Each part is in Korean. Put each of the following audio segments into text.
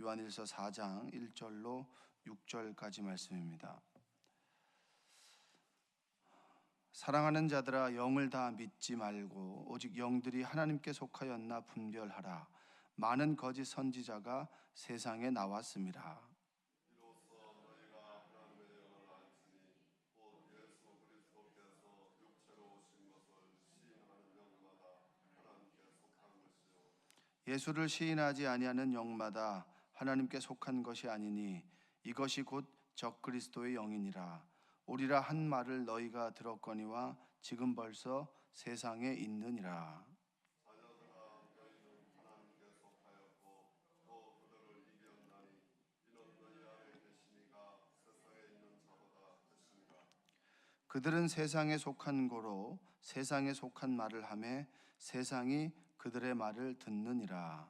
요한일서 4장 1절로 6절까지 말씀입니다. 사랑하는 자들아, 영을 다 믿지 말고 오직 영들이 하나님께 속하였나 분별하라. 많은 거짓 선지자가 세상에 나왔음이라. 예수를 시인하지 아니하는 영마다 하나님께 속한 것이 아니니 이것이 곧 적그리스도의 영이니라. 오리라 한 말을 너희가 들었거니와 지금 벌써 세상에 있느니라. 그들은 세상에 속한 고로 세상에 속한 말을 하며 세상이 그들의 말을 듣느니라.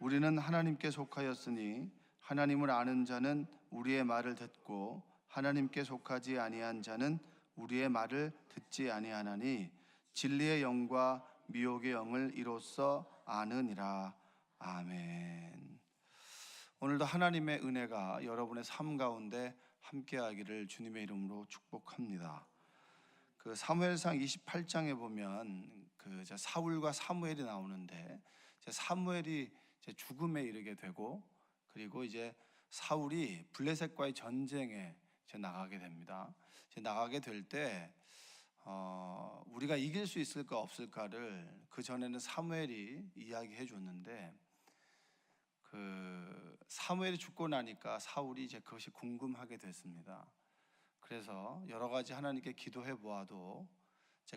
우리는 하나님께 속하였으니 하나님을 아는 자는 우리의 말을 듣고 하나님께 속하지 아니한 자는 우리의 말을 듣지 아니하나니 진리의 영과 미혹의 영을 이로써 아느니라. 아멘. 오늘도 하나님의 은혜가 여러분의 삶 가운데 함께하기를 주님의 이름으로 축복합니다. 그 사무엘상 28장에 보면 그 사울과 사무엘이 나오는데, 사무엘이 죽음에 이르게 되고, 그리고 이제 사울이 블레셋과의 전쟁에 나가게 됩니다. 나가게 될 때 우리가 이길 수 있을까 없을까를 그 전에는 사무엘이 이야기해 줬는데, 그 사무엘이 죽고 나니까 사울이 이제 그것이 궁금하게 됐습니다. 그래서 여러 가지 하나님께 기도해 보아도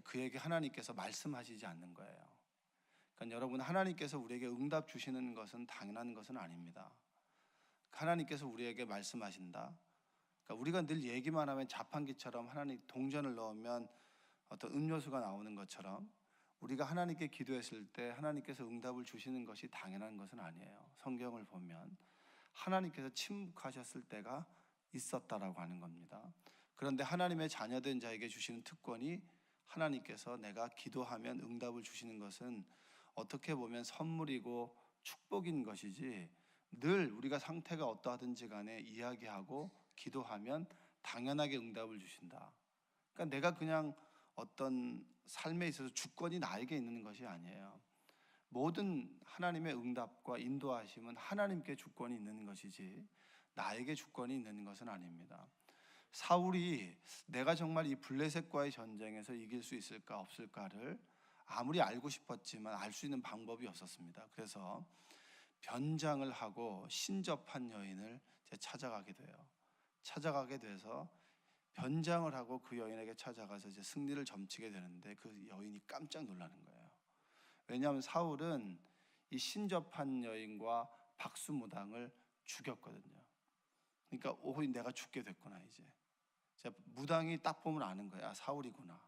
그에게 하나님께서 말씀하시지 않는 거예요. 그러니까 여러분, 하나님께서 우리에게 응답 주시는 것은 당연한 것은 아닙니다. 하나님께서 우리에게 말씀하신다. 그러니까 우리가 늘 얘기만 하면 자판기처럼 하나님 동전을 넣으면 어떤 음료수가 나오는 것처럼 우리가 하나님께 기도했을 때 하나님께서 응답을 주시는 것이 당연한 것은 아니에요. 성경을 보면 하나님께서 침묵하셨을 때가 있었다라고 하는 겁니다. 그런데 하나님의 자녀된 자에게 주시는 특권이, 하나님께서 내가 기도하면 응답을 주시는 것은 어떻게 보면 선물이고 축복인 것이지, 늘 우리가 상태가 어떠하든지 간에 이야기하고 기도하면 당연하게 응답을 주신다. 그러니까 내가 그냥 어떤 삶에 있어서 주권이 나에게 있는 것이 아니에요. 모든 하나님의 응답과 인도하심은 하나님께 주권이 있는 것이지 나에게 주권이 있는 것은 아닙니다. 사울이 내가 정말 이 블레셋과의 전쟁에서 이길 수 있을까 없을까를 아무리 알고 싶었지만 알 수 있는 방법이 없었습니다. 그래서 변장을 하고 신접한 여인을 찾아가게 돼요. 찾아가게 돼서 변장을 하고 그 여인에게 찾아가서 이제 승리를 점치게 되는데, 그 여인이 깜짝 놀라는 거예요. 왜냐하면 사울은 이 신접한 여인과 박수무당을 죽였거든요. 그러니까 오히 내가 죽게 됐구나. 이제 무당이 딱 보면 아는 거야. 아, 사울이구나를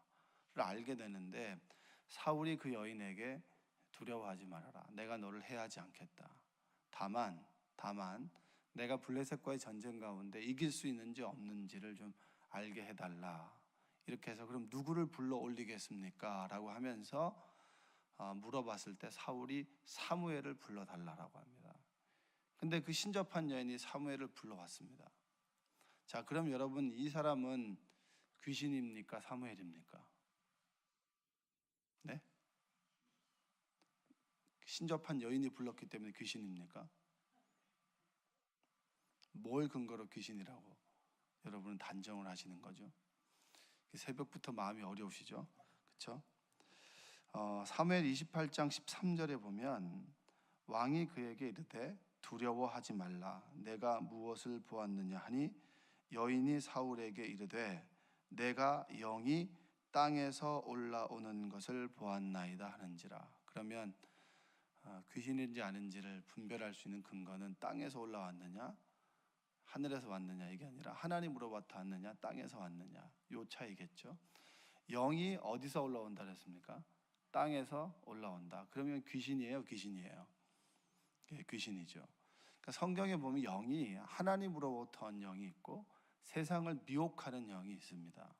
알게 되는데, 사울이 그 여인에게 두려워하지 말아라. 내가 너를 해하지 않겠다. 다만 내가 블레셋과의 전쟁 가운데 이길 수 있는지 없는지를 좀 알게 해달라. 이렇게 해서 그럼 누구를 불러 올리겠습니까? 라고 하면서 물어봤을 때 사울이 사무엘을 불러달라고 합니다. 근데 그 신접한 여인이 사무엘을 불러왔습니다. 자, 그럼 여러분, 이 사람은 귀신입니까? 사무엘입니까? 네? 신접한 여인이 불렀기 때문에 귀신입니까? 뭘 근거로 귀신이라고 여러분은 단정을 하시는 거죠? 새벽부터 마음이 어려우시죠? 그렇죠? 사무엘 28장 13절에 보면 왕이 그에게 이르되 두려워하지 말라. 내가 무엇을 보았느냐 하니 여인이 사울에게 이르되 내가 영이 땅에서 올라오는 것을 보았나이다 하는지라. 그러면 귀신인지 아닌지를 분별할 수 있는 근거는 땅에서 올라왔느냐 하늘에서 왔느냐 이게 아니라 하나님으로부터 왔느냐 땅에서 왔느냐, 요 차이겠죠. 영이 어디서 올라온다 그랬습니까? 땅에서 올라온다. 그러면 귀신이에요? 예, 귀신이죠. 그러니까 성경에 보면 영이 하나님으로부터 온 영이 있고 세상을 미혹하는 영이 있습니다.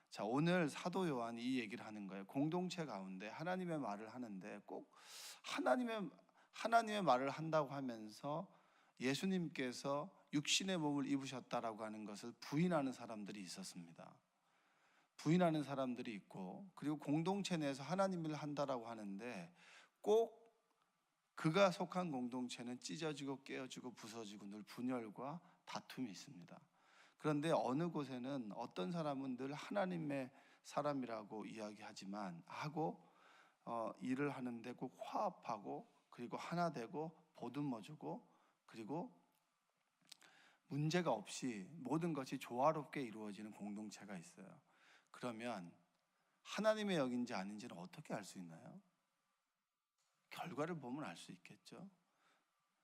자, 오늘 사도 요한이 이 얘기를 하는 거예요. 공동체 가운데 하나님의 말을 하는데 꼭 하나님의 말을 한다고 하면서 예수님께서 육신의 몸을 입으셨다라고 하는 것을 부인하는 사람들이 있었습니다. 부인하는 사람들이 있고, 그리고 공동체 내에서 하나님 일을 한다라고 하는데 꼭 그가 속한 공동체는 찢어지고 깨어지고 부서지고 늘 분열과 다툼이 있습니다. 그런데 어느 곳에는 어떤 사람은 늘 하나님의 사람이라고 이야기하지만 일을 하는데 꼭 화합하고 그리고 하나 되고 보듬어주고 그리고 문제가 없이 모든 것이 조화롭게 이루어지는 공동체가 있어요. 그러면 하나님의 영인지 아닌지는 어떻게 알 수 있나요? 결과를 보면 알 수 있겠죠.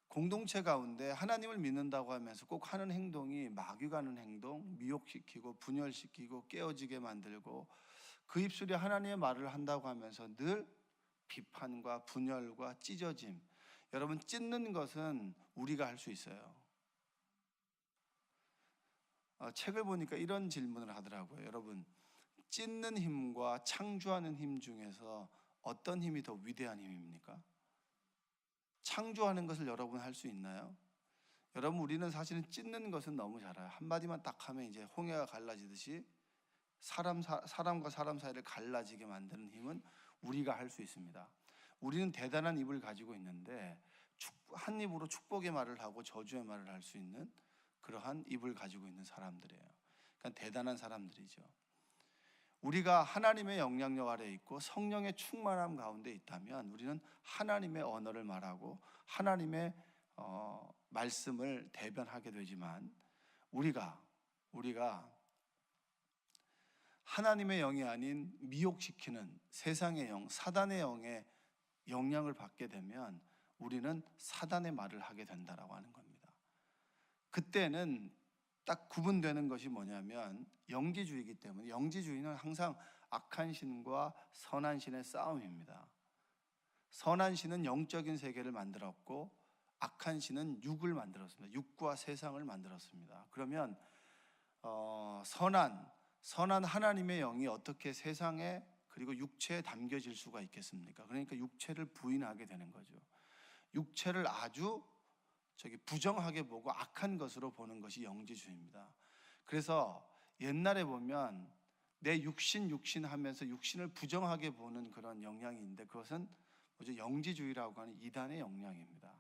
공동체 가운데 하나님을 믿는다고 하면서 꼭 하는 행동이 마귀가는 행동, 미혹시키고 분열시키고 깨어지게 만들고, 그 입술이 하나님의 말을 한다고 하면서 늘 비판과 분열과 찢어짐. 여러분, 찢는 것은 우리가 할 수 있어요. 책을 보니까 이런 질문을 하더라고요. 여러분, 찢는 힘과 창조하는 힘 중에서 어떤 힘이 더 위대한 힘입니까? 창조하는 것을 여러분 할 수 있나요? 여러분, 우리는 사실은 찢는 것은 너무 잘 알아요. 한마디만 딱 하면 이제 홍해가 갈라지듯이 사람과 사람 사이를 갈라지게 만드는 힘은 우리가 할 수 있습니다. 우리는 대단한 입을 가지고 있는데 한 입으로 축복의 말을 하고 저주의 말을 할 수 있는 그러한 입을 가지고 있는 사람들이에요. 그러니까 대단한 사람들이죠. 우리가 하나님의 영향력 아래에 있고 성령의 충만함 가운데 있다면 우리는 하나님의 언어를 말하고 하나님의 말씀을 대변하게 되지만, 우리가 하나님의 영이 아닌 미혹시키는 세상의 영, 사단의 영의 영향을 받게 되면 우리는 사단의 말을 하게 된다라고 하는 겁니다. 그때는 딱 구분되는 것이 뭐냐면 영지주의이기 때문에, 영지주의는 항상 악한 신과 선한 신의 싸움입니다. 선한 신은 영적인 세계를 만들었고 악한 신은 육을 만들었습니다. 육과 세상을 만들었습니다. 그러면 선한 하나님의 영이 어떻게 세상에 그리고 육체에 담겨질 수가 있겠습니까? 그러니까 육체를 부인하게 되는 거죠. 육체를 아주 부정하게 보고 악한 것으로 보는 것이 영지주의입니다. 그래서 옛날에 보면 내 육신 하면서 육신을 부정하게 보는 그런 영향이 있는데, 그것은 영지주의라고 하는 이단의 영향입니다.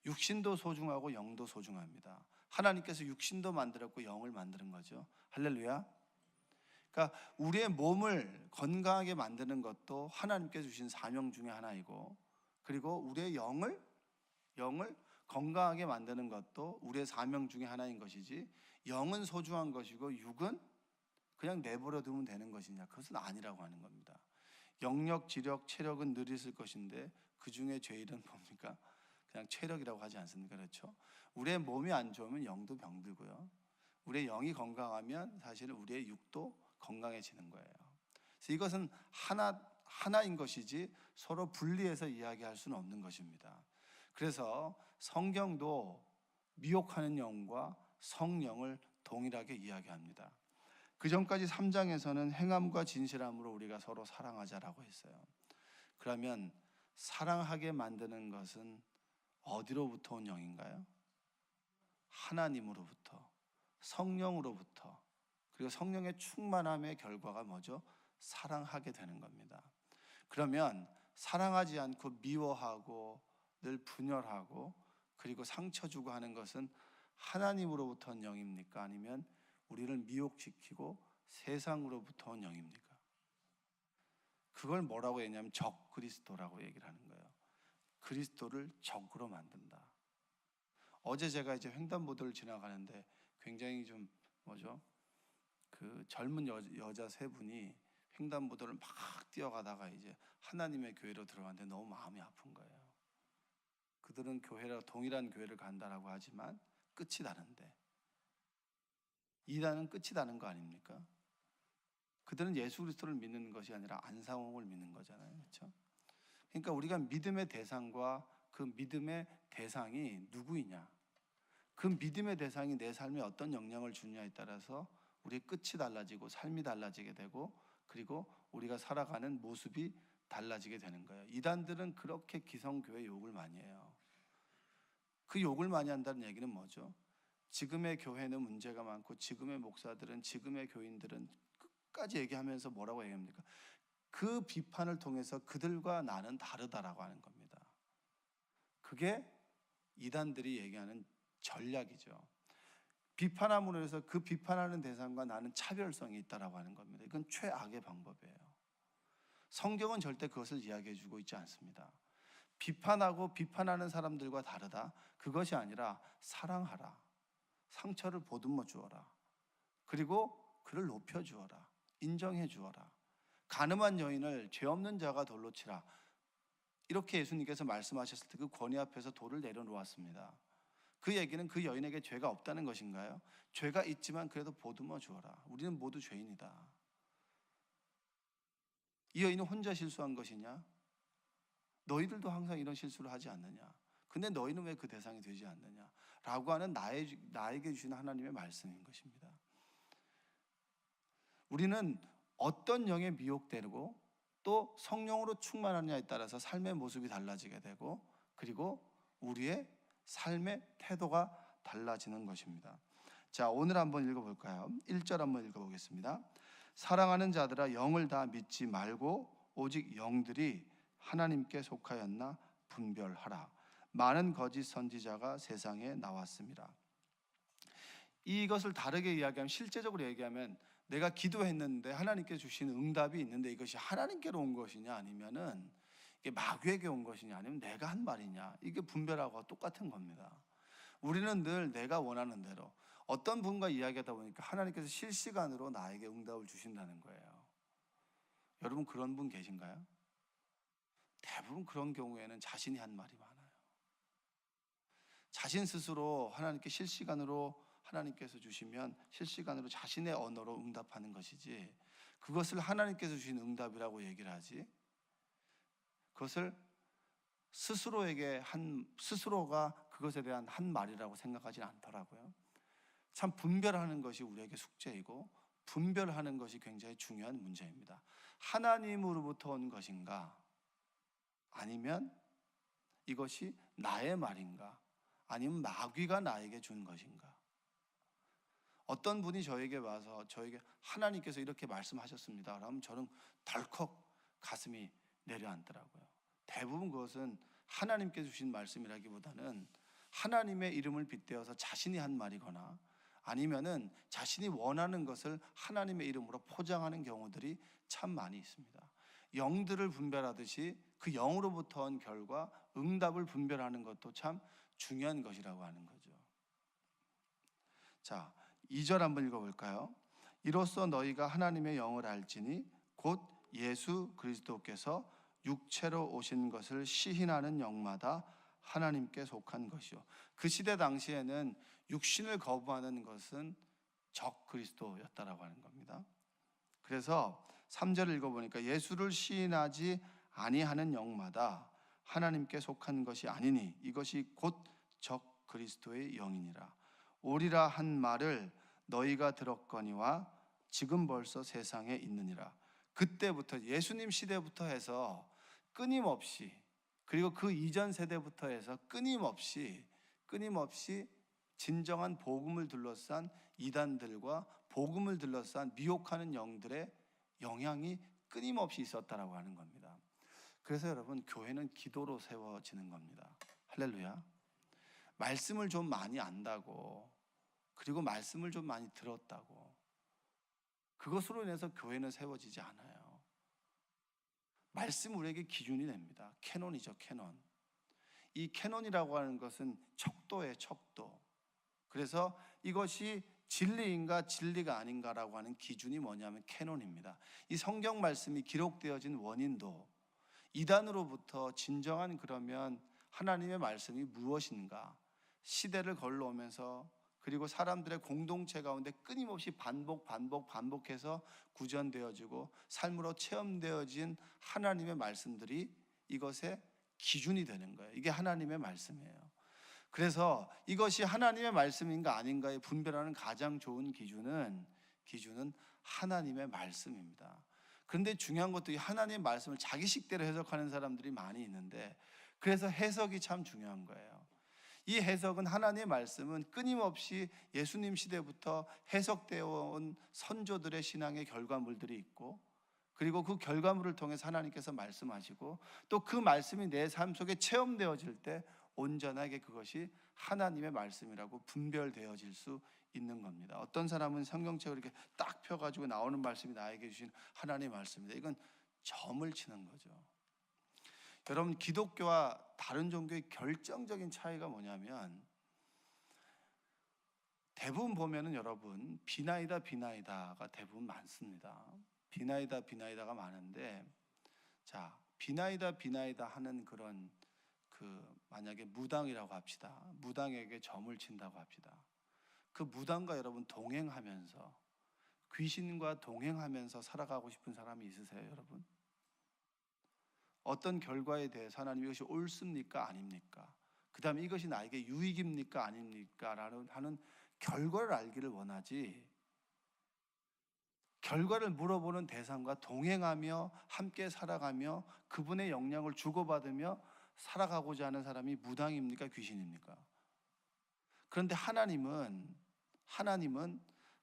육신도 소중하고 영도 소중합니다. 하나님께서 육신도 만들었고 영을 만드는 거죠. 할렐루야. 그러니까 우리의 몸을 건강하게 만드는 것도 하나님께서 주신 사명 중에 하나이고, 그리고 우리의 영을 건강하게 만드는 것도 우리의 사명 중에 하나인 것이지, 영은 소중한 것이고 육은 그냥 내버려 두면 되는 것이냐, 그것은 아니라고 하는 겁니다. 영력, 지력, 체력은 늘 있을 것인데 그 중에 제일은 뭡니까? 그냥 체력이라고 하지 않습니까? 그렇죠? 우리의 몸이 안 좋으면 영도 병들고요, 우리의 영이 건강하면 사실은 우리의 육도 건강해지는 거예요. 그래서 이것은 하나인 것이지 서로 분리해서 이야기할 수는 없는 것입니다. 그래서 성경도 미혹하는 영과 성령을 동일하게 이야기합니다. 그 전까지 3장에서는 행함과 진실함으로 우리가 서로 사랑하자라고 했어요. 그러면 사랑하게 만드는 것은 어디로부터 온 영인가요? 하나님으로부터, 성령으로부터, 그리고 성령의 충만함의 결과가 뭐죠? 사랑하게 되는 겁니다. 그러면 사랑하지 않고 미워하고 늘 분열하고 그리고 상처 주고 하는 것은 하나님으로부터 온 영입니까? 아니면 우리를 미혹시키고 세상으로부터 온 영입니까? 그걸 뭐라고 했냐면 적그리스도라고 얘기를 하는 거예요. 그리스도를 적으로 만든다. 어제 제가 이제 횡단보도를 지나가는데 굉장히 그 젊은 여자 세 분이 횡단보도를 막 뛰어가다가 이제 하나님의 교회로 들어갔는데 너무 마음이 아픈 거예요. 그들은 동일한 교회를 간다라고 하지만 끝이 다른데, 이단은 끝이 다른 거 아닙니까? 그들은 예수 그리스도를 믿는 것이 아니라 안상홍을 믿는 거잖아요. 그렇죠? 그러니까 우리가 믿음의 대상과 그 믿음의 대상이 누구이냐, 그 믿음의 대상이 내 삶에 어떤 영향을 주느냐에 따라서 우리의 끝이 달라지고 삶이 달라지게 되고, 그리고 우리가 살아가는 모습이 달라지게 되는 거예요. 이단들은 그렇게 기성교회 욕을 많이 해요. 그 욕을 많이 한다는 얘기는 뭐죠? 지금의 교회는 문제가 많고 지금의 목사들은, 지금의 교인들은 끝까지 얘기하면서 뭐라고 얘기합니까? 그 비판을 통해서 그들과 나는 다르다라고 하는 겁니다. 그게 이단들이 얘기하는 전략이죠. 비판함으로 해서 그 비판하는 대상과 나는 차별성이 있다라고 하는 겁니다. 이건 최악의 방법이에요. 성경은 절대 그것을 이야기해 주고 있지 않습니다. 비판하고 비판하는 사람들과 다르다, 그것이 아니라 사랑하라, 상처를 보듬어 주어라, 그리고 그를 높여 주어라, 인정해 주어라, 간음한 여인을 죄 없는 자가 돌로 치라, 이렇게 예수님께서 말씀하셨을 때 그 권위 앞에서 돌을 내려놓았습니다. 그 얘기는 그 여인에게 죄가 없다는 것인가요? 죄가 있지만 그래도 보듬어 주어라. 우리는 모두 죄인이다. 이 여인은 혼자 실수한 것이냐? 너희들도 항상 이런 실수를 하지 않느냐? 근데 너희는 왜 그 대상이 되지 않느냐? 라고 하는 나에게 주시는 하나님의 말씀인 것입니다. 우리는 어떤 영에 미혹되고 또 성령으로 충만하느냐에 따라서 삶의 모습이 달라지게 되고, 그리고 우리의 삶의 태도가 달라지는 것입니다. 자, 오늘 한번 읽어볼까요? 1절 한번 읽어보겠습니다. 사랑하는 자들아, 영을 다 믿지 말고 오직 영들이 하나님께 속하였나 분별하라. 많은 거짓 선지자가 세상에 나왔습니다. 이것을 다르게 이야기하면, 실제적으로 얘기하면, 내가 기도했는데 하나님께 주신 응답이 있는데 이것이 하나님께로 온 것이냐, 아니면은 이게 마귀에게 온 것이냐, 아니면 내가 한 말이냐, 이게 분별하고 똑같은 겁니다. 우리는 늘 내가 원하는 대로 어떤 분과 이야기하다 보니까 하나님께서 실시간으로 나에게 응답을 주신다는 거예요. 여러분 그런 분 계신가요? 대부분 그런 경우에는 자신이 한 말이 많아요. 자신 스스로 하나님께 실시간으로, 하나님께서 주시면 실시간으로 자신의 언어로 응답하는 것이지, 그것을 하나님께서 주신 응답이라고 얘기를 하지, 그것을 스스로가 그것에 대한 한 말이라고 생각하지는 않더라고요. 참 분별하는 것이 우리에게 숙제이고, 분별하는 것이 굉장히 중요한 문제입니다. 하나님으로부터 온 것인가, 아니면 이것이 나의 말인가, 아니면 마귀가 나에게 준 것인가. 어떤 분이 저에게 와서 저에게 하나님께서 이렇게 말씀하셨습니다, 그러면 저는 덜컥 가슴이 내려앉더라고요. 대부분 그것은 하나님께 주신 말씀이라기보다는 하나님의 이름을 빗대어서 자신이 한 말이거나, 아니면은 자신이 원하는 것을 하나님의 이름으로 포장하는 경우들이 참 많이 있습니다. 영들을 분별하듯이 그 영으로부터 온 결과, 응답을 분별하는 것도 참 중요한 것이라고 하는 거죠. 자, 2절 한번 읽어볼까요? 이로써 너희가 하나님의 영을 알지니 곧 예수 그리스도께서 육체로 오신 것을 시인하는 영마다 하나님께 속한 것이요. 그 시대 당시에는 육신을 거부하는 것은 적 그리스도였다라고 하는 겁니다. 그래서 3절을 읽어보니까 예수를 시인하지 아니하는 영마다 하나님께 속한 것이 아니니 이것이 곧 적 그리스도의 영이니라. 오리라 한 말을 너희가 들었거니와 지금 벌써 세상에 있느니라. 그때부터, 예수님 시대부터 해서 끊임없이, 그리고 그 이전 세대부터 해서 끊임없이 진정한 복음을 둘러싼 이단들과 복음을 둘러싼 미혹하는 영들의 영향이 끊임없이 있었다라고 하는 겁니다. 그래서 여러분, 교회는 기도로 세워지는 겁니다. 할렐루야. 말씀을 좀 많이 안다고, 그리고 말씀을 좀 많이 들었다고, 그것으로 인해서 교회는 세워지지 않아요. 말씀 우리에게 기준이 됩니다. 캐논이죠, 캐논. 이 캐논이라고 하는 것은 척도의 척도. 그래서 이것이 진리인가 진리가 아닌가라고 하는 기준이 뭐냐면 캐논입니다. 이 성경 말씀이 기록되어진 원인도, 이단으로부터 진정한 그러면 하나님의 말씀이 무엇인가, 시대를 걸러오면서, 그리고 사람들의 공동체 가운데 끊임없이 반복해서 구전되어지고 삶으로 체험되어진 하나님의 말씀들이 이것의 기준이 되는 거예요. 이게 하나님의 말씀이에요. 그래서 이것이 하나님의 말씀인가 아닌가에 분별하는 가장 좋은 기준은 하나님의 말씀입니다. 그런데 중요한 것도 이 하나님의 말씀을 자기식대로 해석하는 사람들이 많이 있는데, 그래서 해석이 참 중요한 거예요. 이 해석은, 하나님의 말씀은 끊임없이 예수님 시대부터 해석되어 온 선조들의 신앙의 결과물들이 있고, 그리고 그 결과물을 통해서 하나님께서 말씀하시고, 또 그 말씀이 내 삶 속에 체험되어질 때 온전하게 그것이 하나님의 말씀이라고 분별되어질 수 있는 겁니다. 어떤 사람은 성경책을 이렇게 딱 펴가지고 나오는 말씀이 나에게 주신 하나님의 말씀입니다. 이건 점을 치는 거죠. 여러분, 기독교와 다른 종교의 결정적인 차이가 뭐냐면, 대부분 보면은 여러분 비나이다가 대부분 많습니다. 비나이다가 많은데, 자, 비나이다 하는 그런 만약에 무당이라고 합시다. 무당에게 점을 친다고 합시다. 그 무당과 여러분 동행하면서, 귀신과 동행하면서 살아가고 싶은 사람이 있으세요, 여러분? 어떤 결과에 대해서 하나님 이것이 옳습니까, 아닙니까? 그 다음에 이것이 나에게 유익입니까, 아닙니까? 하는 결과를 알기를 원하지, 결과를 물어보는 대상과 동행하며 함께 살아가며 그분의 영향을 주고받으며 살아가고자 하는 사람이 무당입니까, 귀신입니까? 그런데 하나님은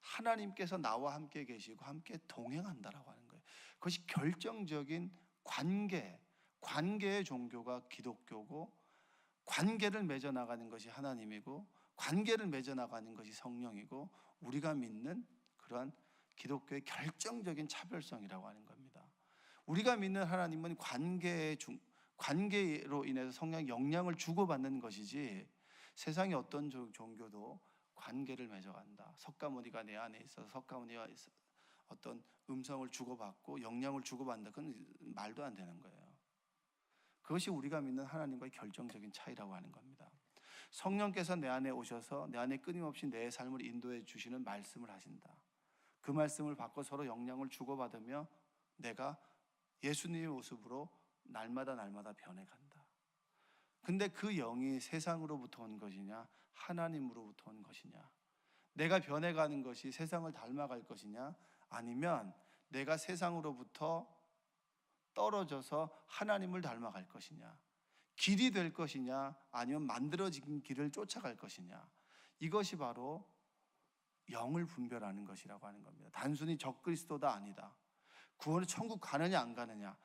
하나님께서 나와 함께 계시고 함께 동행한다라고 하는 거예요. 그것이 결정적인 관계의 종교가 기독교고, 관계를 맺어 나가는 것이 하나님이고, 관계를 맺어 나가는 것이 성령이고, 우리가 믿는 그러한 기독교의 결정적인 차별성이라고 하는 겁니다. 우리가 믿는 하나님은 관계로 인해서 성령의 영향을 주고받는 것이지, 세상의 어떤 종교도 관계를 맺어간다, 석가모니가 내 안에 있어서 석가모니가 어떤 음성을 주고받고 영향을 주고받는다, 그건 말도 안 되는 거예요. 그것이 우리가 믿는 하나님과의 결정적인 차이라고 하는 겁니다. 성령께서 내 안에 오셔서 내 안에 끊임없이 내 삶을 인도해 주시는 말씀을 하신다. 그 말씀을 받고 서로 영향을 주고받으며 내가 예수님의 모습으로 날마다 변해간다. 근데 그 영이 세상으로부터 온 것이냐, 하나님으로부터 온 것이냐, 내가 변해가는 것이 세상을 닮아갈 것이냐, 아니면 내가 세상으로부터 떨어져서 하나님을 닮아갈 것이냐, 길이 될 것이냐, 아니면 만들어진 길을 쫓아갈 것이냐, 이것이 바로 영을 분별하는 것이라고 하는 겁니다. 단순히 적그리스도다, 아니다, 구원의 천국 가느냐 안 가느냐,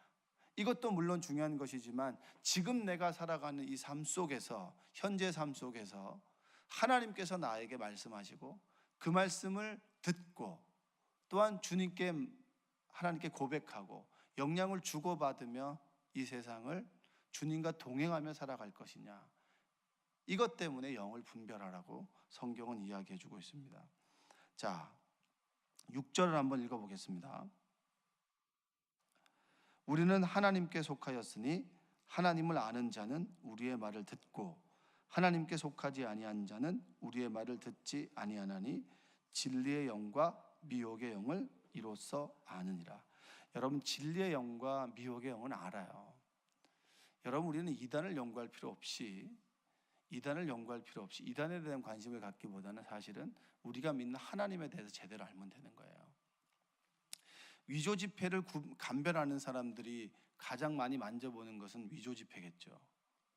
이것도 물론 중요한 것이지만, 지금 내가 살아가는 이 삶 속에서, 현재 삶 속에서 하나님께서 나에게 말씀하시고 그 말씀을 듣고, 또한 하나님께 고백하고 영향을 주고받으며 이 세상을 주님과 동행하며 살아갈 것이냐, 이것 때문에 영을 분별하라고 성경은 이야기해 주고 있습니다. 자, 6절을 한번 읽어보겠습니다. 우리는 하나님께 속하였으니 하나님을 아는 자는 우리의 말을 듣고, 하나님께 속하지 아니한 자는 우리의 말을 듣지 아니하나니 진리의 영과 미혹의 영을 이로써 아느니라. 여러분, 진리의 영과 미혹의 영은 알아요. 여러분, 우리는 이단을 연구할 필요 없이 이단에 대한 관심을 갖기보다는 사실은 우리가 믿는 하나님에 대해서 제대로 알면 되는 거예요. 위조 지폐를 감별하는 사람들이 가장 많이 만져보는 것은 위조 지폐겠죠.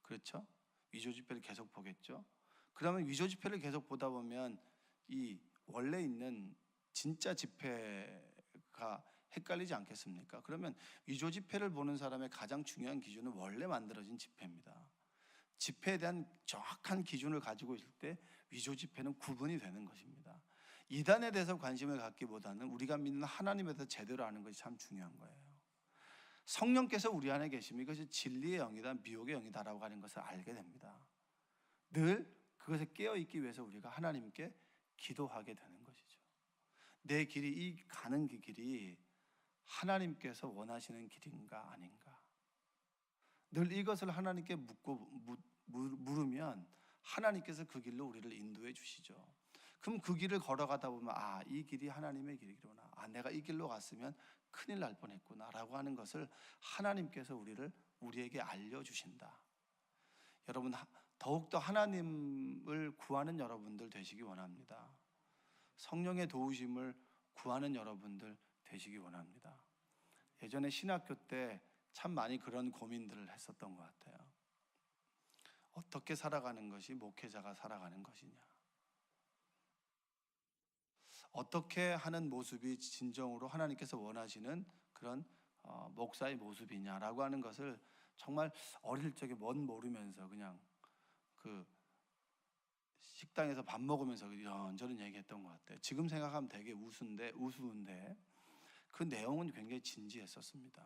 그렇죠? 위조 지폐를 계속 보겠죠. 그러면 위조 지폐를 계속 보다 보면 이 원래 있는 진짜 지폐가 헷갈리지 않겠습니까? 그러면 위조 지폐를 보는 사람의 가장 중요한 기준은 원래 만들어진 지폐입니다. 지폐에 대한 정확한 기준을 가지고 있을 때 위조 지폐는 구분이 되는 것입니다. 이단에 대해서 관심을 갖기보다는 우리가 믿는 하나님에 대해서 제대로 아는 것이 참 중요한 거예요. 성령께서 우리 안에 계시면 이것이 진리의 영이다, 미혹의 영이다라고 하는 것을 알게 됩니다. 늘 그것에 깨어있기 위해서 우리가 하나님께 기도하게 되는 것이죠. 내 길이, 가는 그 길이 하나님께서 원하시는 길인가 아닌가, 늘 이것을 하나님께 물으면 하나님께서 그 길로 우리를 인도해 주시죠. 그럼 그 길을 걸어가다 보면, 이 길이 하나님의 길이구나, 내가 이 길로 갔으면 큰일 날 뻔했구나 라고 하는 것을 하나님께서 우리에게 알려주신다. 여러분, 더욱더 하나님을 구하는 여러분들 되시기 원합니다. 성령의 도우심을 구하는 여러분들 되시기 원합니다. 예전에 신학교 때 참 많이 그런 고민들을 했었던 것 같아요. 어떻게 살아가는 것이 목회자가 살아가는 것이냐? 어떻게 하는 모습이 진정으로 하나님께서 원하시는 그런 목사의 모습이냐라고 하는 것을 정말 어릴 적에 뭔 모르면서 그냥 그 식당에서 밥 먹으면서 이런저런 얘기했던 것 같아요. 지금 생각하면 되게 우스운데 그 내용은 굉장히 진지했었습니다.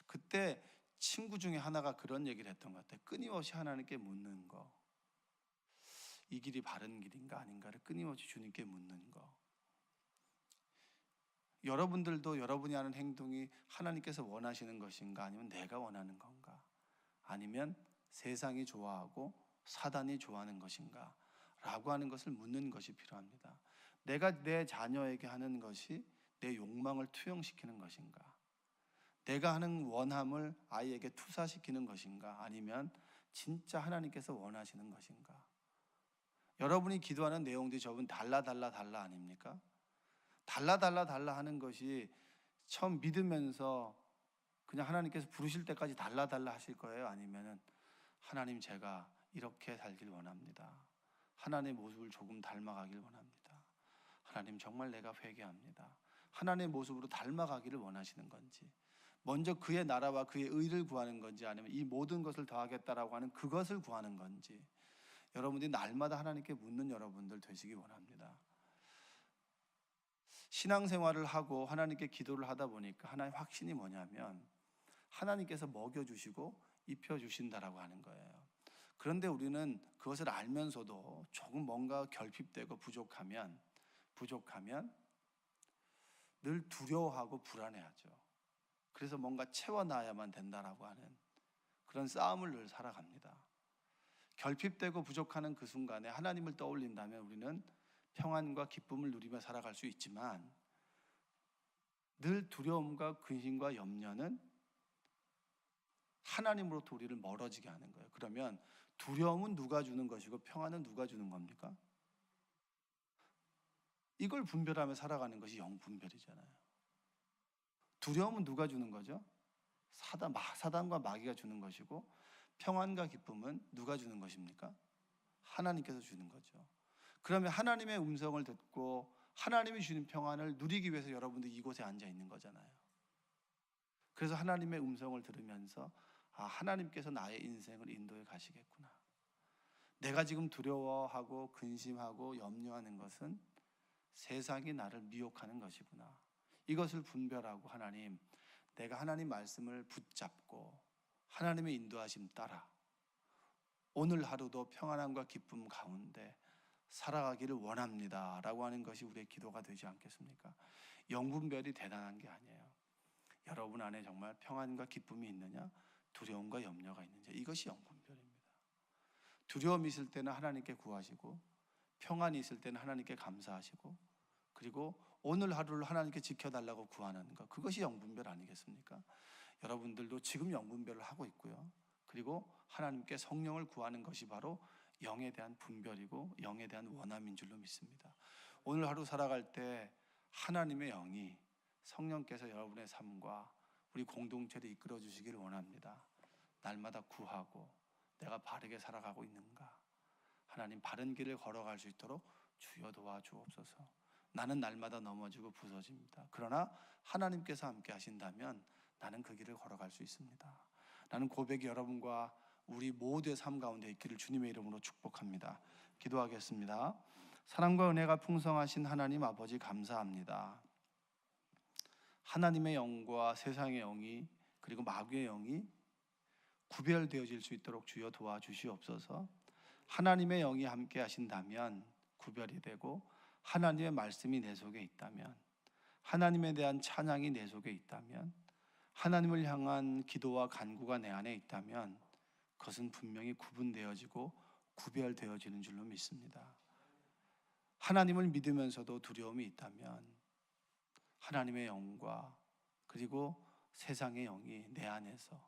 그때 친구 중에 하나가 그런 얘기를 했던 것 같아요. 끊임없이 하나님께 묻는 거. 이 길이 바른 길인가 아닌가를 끊임없이 주님께 묻는 거. 여러분들도 여러분이 하는 행동이 하나님께서 원하시는 것인가 아니면 내가 원하는 건가? 아니면 세상이 좋아하고 사단이 좋아하는 것인가? 라고 하는 것을 묻는 것이 필요합니다. 내가 내 자녀에게 하는 것이 내 욕망을 투영시키는 것인가? 내가 하는 원함을 아이에게 투사시키는 것인가? 아니면 진짜 하나님께서 원하시는 것인가? 여러분이 기도하는 내용들이 저분 달라 아닙니까? 달라 하는 것이 처음 믿으면서 그냥 하나님께서 부르실 때까지 달라 하실 거예요? 아니면은 하나님 제가 이렇게 살길 원합니다. 하나님의 모습을 조금 닮아가길 원합니다. 하나님 정말 내가 회개합니다. 하나님의 모습으로 닮아가기를 원하시는 건지, 먼저 그의 나라와 그의 의를 구하는 건지, 아니면 이 모든 것을 더하겠다라고 하는 그것을 구하는 건지, 여러분들이 날마다 하나님께 묻는 여러분들 되시기 원합니다. 신앙생활을 하고 하나님께 기도를 하다 보니까 하나의 확신이 뭐냐면 하나님께서 먹여주시고 입혀주신다라고 하는 거예요. 그런데 우리는 그것을 알면서도 조금 뭔가 결핍되고 부족하면 늘 두려워하고 불안해하죠. 그래서 뭔가 채워놔야만 된다라고 하는 그런 싸움을 늘 살아갑니다. 결핍되고 부족하는 그 순간에 하나님을 떠올린다면 우리는 평안과 기쁨을 누리며 살아갈 수 있지만, 늘 두려움과 근심과 염려는 하나님으로부터 우리를 멀어지게 하는 거예요. 그러면 두려움은 누가 주는 것이고 평안은 누가 주는 겁니까? 이걸 분별하며 살아가는 것이 영분별이잖아요. 두려움은 누가 주는 거죠? 사단과 마귀가 주는 것이고, 평안과 기쁨은 누가 주는 것입니까? 하나님께서 주는 거죠. 그러면 하나님의 음성을 듣고 하나님이 주는 평안을 누리기 위해서 여러분들 이곳에 앉아 있는 거잖아요. 그래서 하나님의 음성을 들으면서 하나님께서 나의 인생을 인도해 가시겠구나. 내가 지금 두려워하고 근심하고 염려하는 것은 세상이 나를 미혹하는 것이구나. 이것을 분별하고 내가 하나님 말씀을 붙잡고 하나님의 인도하심 따라 오늘 하루도 평안함과 기쁨 가운데 살아가기를 원합니다 라고 하는 것이 우리의 기도가 되지 않겠습니까? 영분별이 대단한 게 아니에요. 여러분 안에 정말 평안과 기쁨이 있느냐, 두려움과 염려가 있느냐, 이것이 영분별입니다. 두려움이 있을 때는 하나님께 구하시고, 평안이 있을 때는 하나님께 감사하시고, 그리고 오늘 하루를 하나님께 지켜달라고 구하는 것, 그것이 영분별 아니겠습니까? 여러분들도 지금 영분별을 하고 있고요. 그리고 하나님께 성령을 구하는 것이 바로 영에 대한 분별이고 영에 대한 원함인 줄로 믿습니다. 오늘 하루 살아갈 때 하나님의 영이, 성령께서 여러분의 삶과 우리 공동체를 이끌어 주시기를 원합니다. 날마다 구하고 내가 바르게 살아가고 있는가, 하나님 바른 길을 걸어갈 수 있도록 주여 도와주옵소서. 나는 날마다 넘어지고 부서집니다. 그러나 하나님께서 함께 하신다면 나는 그 길을 걸어갈 수 있습니다. 나는 고백이 여러분과 우리 모두의 삶 가운데 있기를 주님의 이름으로 축복합니다. 기도하겠습니다. 사랑과 은혜가 풍성하신 하나님 아버지, 감사합니다. 하나님의 영과 세상의 영이, 그리고 마귀의 영이 구별되어질 수 있도록 주여 도와주시옵소서. 하나님의 영이 함께 하신다면 구별이 되고, 하나님의 말씀이 내 속에 있다면, 하나님에 대한 찬양이 내 속에 있다면, 하나님을 향한 기도와 간구가 내 안에 있다면 그것은 분명히 구분되어지고 구별되어지는 줄로 믿습니다. 하나님을 믿으면서도 두려움이 있다면 하나님의 영과 그리고 세상의 영이 내 안에서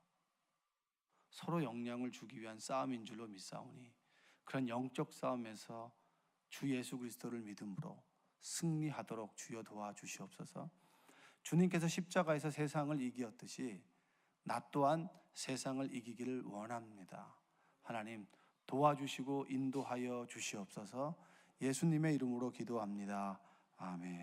서로 영향을 주기 위한 싸움인 줄로 믿사오니, 그런 영적 싸움에서 주 예수 그리스도를 믿음으로 승리하도록 주여 도와주시옵소서. 주님께서 십자가에서 세상을 이기었듯이 나 또한 세상을 이기기를 원합니다. 하나님, 도와주시고 인도하여 주시옵소서. 예수님의 이름으로 기도합니다. 아멘.